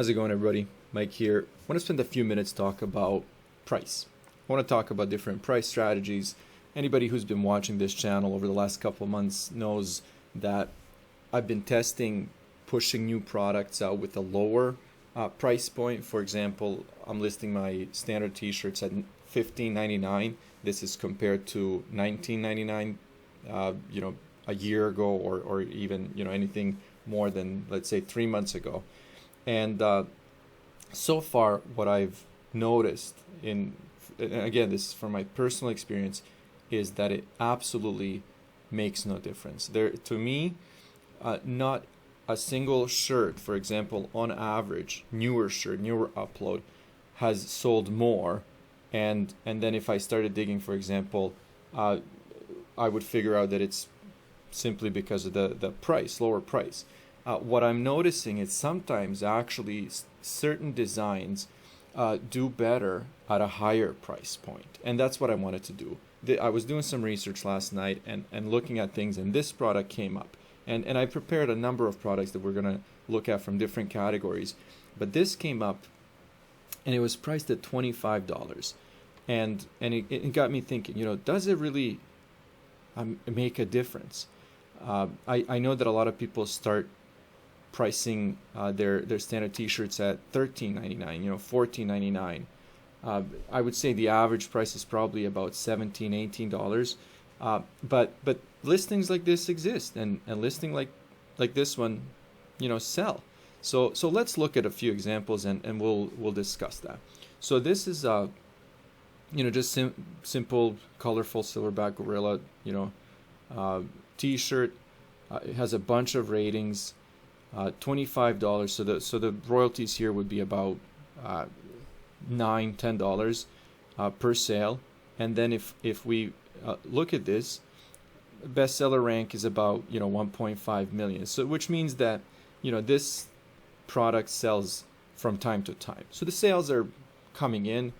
How's it going, everybody? Mike here. I want to spend a few minutes talk about price. I want to talk about different price strategies. Anybody who's been watching this channel over the last couple of months knows that I've been testing pushing new products out with a lower price point. For example, I'm listing my standard t-shirts at $15.99. This is compared to $19.99 a year ago, or even anything more than, let's say, 3 months ago. And so far, what I've noticed, and again, this is from my personal experience, is that it absolutely makes no difference. To me, not a single shirt, for example, on average, newer upload, has sold more. And then if I started digging, for example, I would figure out that it's simply because of the price, lower price. What I'm noticing is sometimes actually certain designs do better at a higher price point. And that's what I wanted to do. I was doing some research last night and looking at things, and this product came up. And I prepared a number of products that we're going to look at from different categories. But this came up, and it was priced at $25. And it got me thinking, does it really make a difference? I know that a lot of people start pricing their standard t-shirts at $13.99, $14.99. I would say the average price is probably about $17, $18. But listings like this exist, and listing like this one, sell. So let's look at a few examples, and we'll discuss that. So this is just simple, colorful silverback gorilla, t-shirt. It has a bunch of ratings. $25. So the royalties here would be about $9-10 per sale. And then if we look at this, bestseller rank is about 1.5 million. So which means that this product sells from time to time. So the sales are coming in.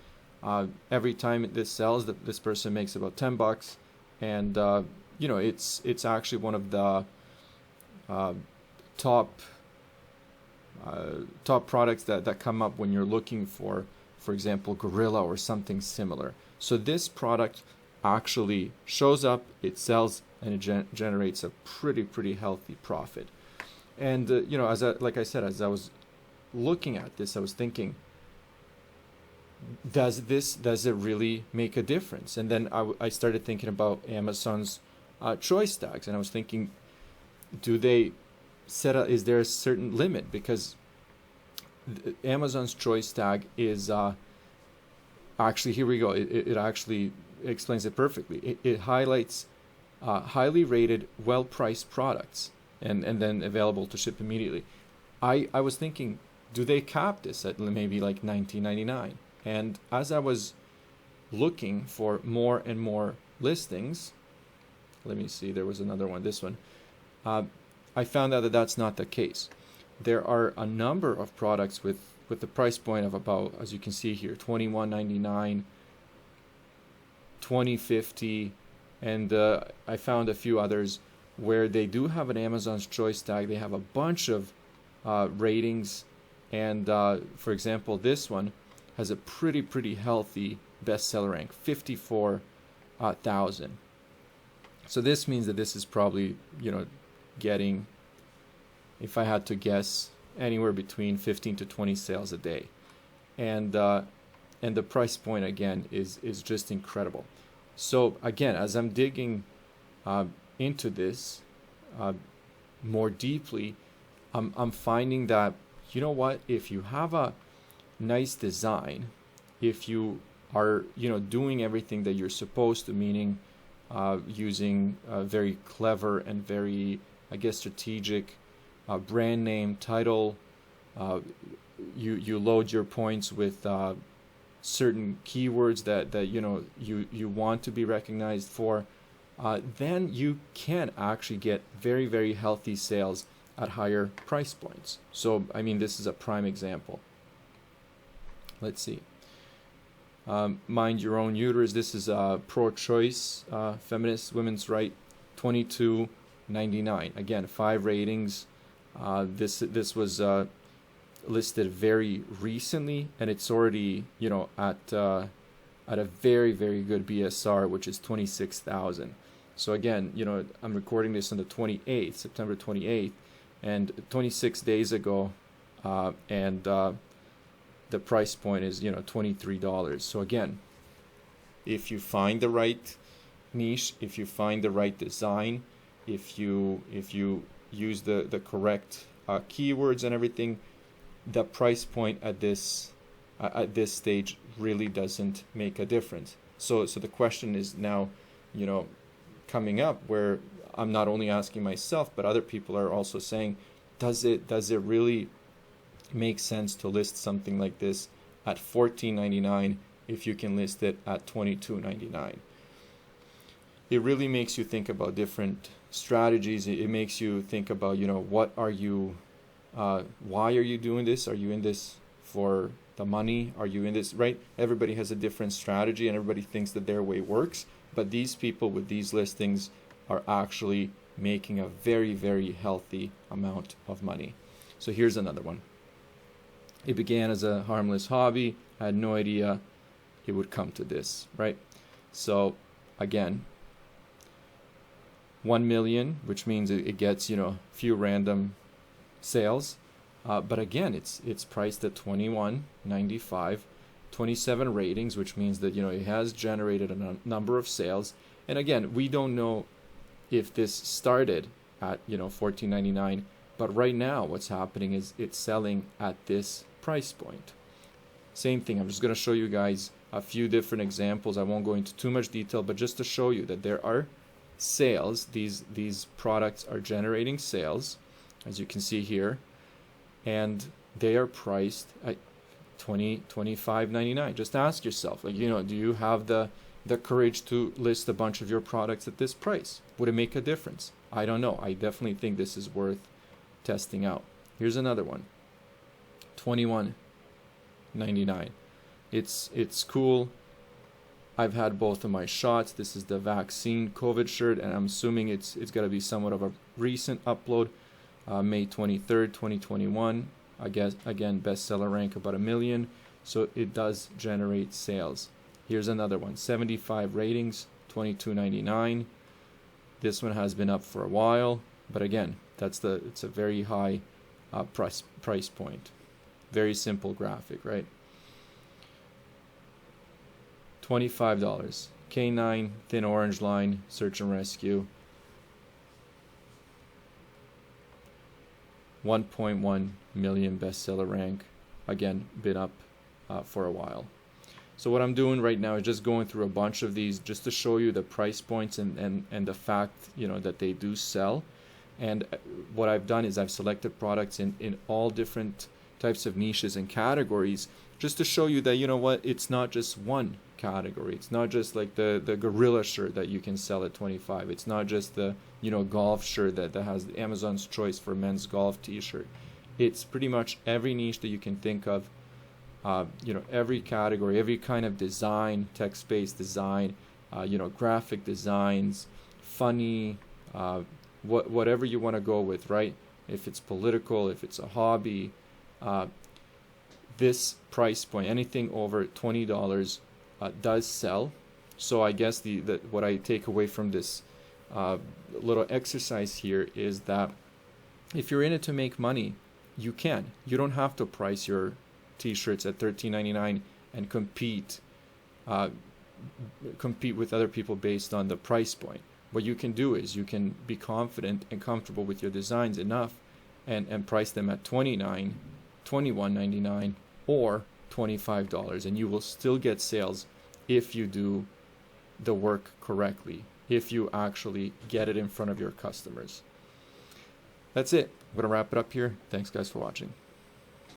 Every time this sells, this person makes about $10, and it's actually one of the top products that come up when you're looking for example, gorilla or something similar. So this product actually shows up, it sells, and it generates a pretty healthy profit. And like I said, as I was looking at this, I was thinking, does it really make a difference? And then I started thinking about Amazon's choice tags, and I was thinking, do they is there a certain limit? Because Amazon's choice tag is actually, here we go, it actually explains it perfectly. It highlights highly rated, well-priced products, and then available to ship immediately. I was thinking, do they cap this at maybe like $19.99? And as I was looking for more and more listings, let me see, there was another one, this one, I found out that that's not the case. There are a number of products with the price point of about, as you can see here, $21.99, $20.50, and I found a few others where they do have an Amazon's choice tag. They have a bunch of ratings, and for example, this one has a pretty healthy bestseller rank, 54,000. So this means that this is probably getting, if I had to guess, anywhere between 15 to 20 sales a day, and the price point again is just incredible. So again, as I'm digging into this more deeply, I'm finding that if you have a nice design, if you are doing everything that you're supposed to, meaning using a very clever and very, I guess, strategic brand name, title, you load your points with certain keywords that you want to be recognized for, then you can actually get very healthy sales at higher price points. So I mean, this is a prime example. Let's see. Mind Your Own Uterus. This is pro-choice, feminist, women's right, $22.99. Again, 5 ratings. This was listed very recently, and it's already, at a very, very good BSR, which is 26,000. So again, I'm recording this on the 28th, September 28th, and 26 days ago, and the price point is, $23. So again, if you find the right niche, if you find the right design, if you use the correct keywords and everything, the price point at this stage really doesn't make a difference. So the question is now, coming up, where I'm not only asking myself, but other people are also saying, does it really make sense to list something like this at $14.99 if you can list it at $22.99? It really makes you think about different strategies. It makes you think about, what are you, why are you doing this? Are you in this for the money? Are you in this, right? Everybody has a different strategy and everybody thinks that their way works. But these people with these listings are actually making a very, very healthy amount of money. So here's another one. It began as a harmless hobby. I had no idea it would come to this, right? So again, 1 million, which means it gets, few random sales. But again, it's priced at $21.95, 27 ratings, which means that, it has generated a number of sales. And again, we don't know if this started at, $14.99, but right now what's happening is it's selling at this price point. Same thing. I'm just going to show you guys a few different examples. I won't go into too much detail, but just to show you that there are sales. These products are generating sales, as you can see here, and they are priced at $25.99. Just ask yourself, do you have the courage to list a bunch of your products at this price? Would it make a difference? I don't know. I definitely think this is worth testing out. Here's another one. $21.99. It's cool. I've had both of my shots. This is the vaccine COVID shirt, and I'm assuming it's got to be somewhat of a recent upload. May 23rd, 2021. I guess, again, bestseller rank about 1 million. So it does generate sales. Here's another one. 75 ratings, $22.99. This one has been up for a while, but again, it's a very high price point. Very simple graphic, right? $25. K9 thin orange line search and rescue. 1.1 million bestseller rank. Again, been up for a while. So what I'm doing right now is just going through a bunch of these just to show you the price points and the fact, that they do sell. And what I've done is I've selected products in all different types of niches and categories just to show you that, it's not just one category. It's not just like the gorilla shirt that you can sell at 25. It's not just the, golf shirt that has the Amazon's Choice for men's golf t-shirt. It's pretty much every niche that you can think of, every category, every kind of design, text-based design, graphic designs, funny, whatever you want to go with, right? If it's political, if it's a hobby, this price point, anything over $20, does sell. So I guess what I take away from this little exercise here is that if you're in it to make money, you can. You don't have to price your t-shirts at $13.99 and compete with other people based on the price point. What you can do is you can be confident and comfortable with your designs enough and price them at $29, $21.99 or $25, and you will still get sales if you do the work correctly, if you actually get it in front of your customers. That's it. I'm going to wrap it up here. Thanks guys for watching.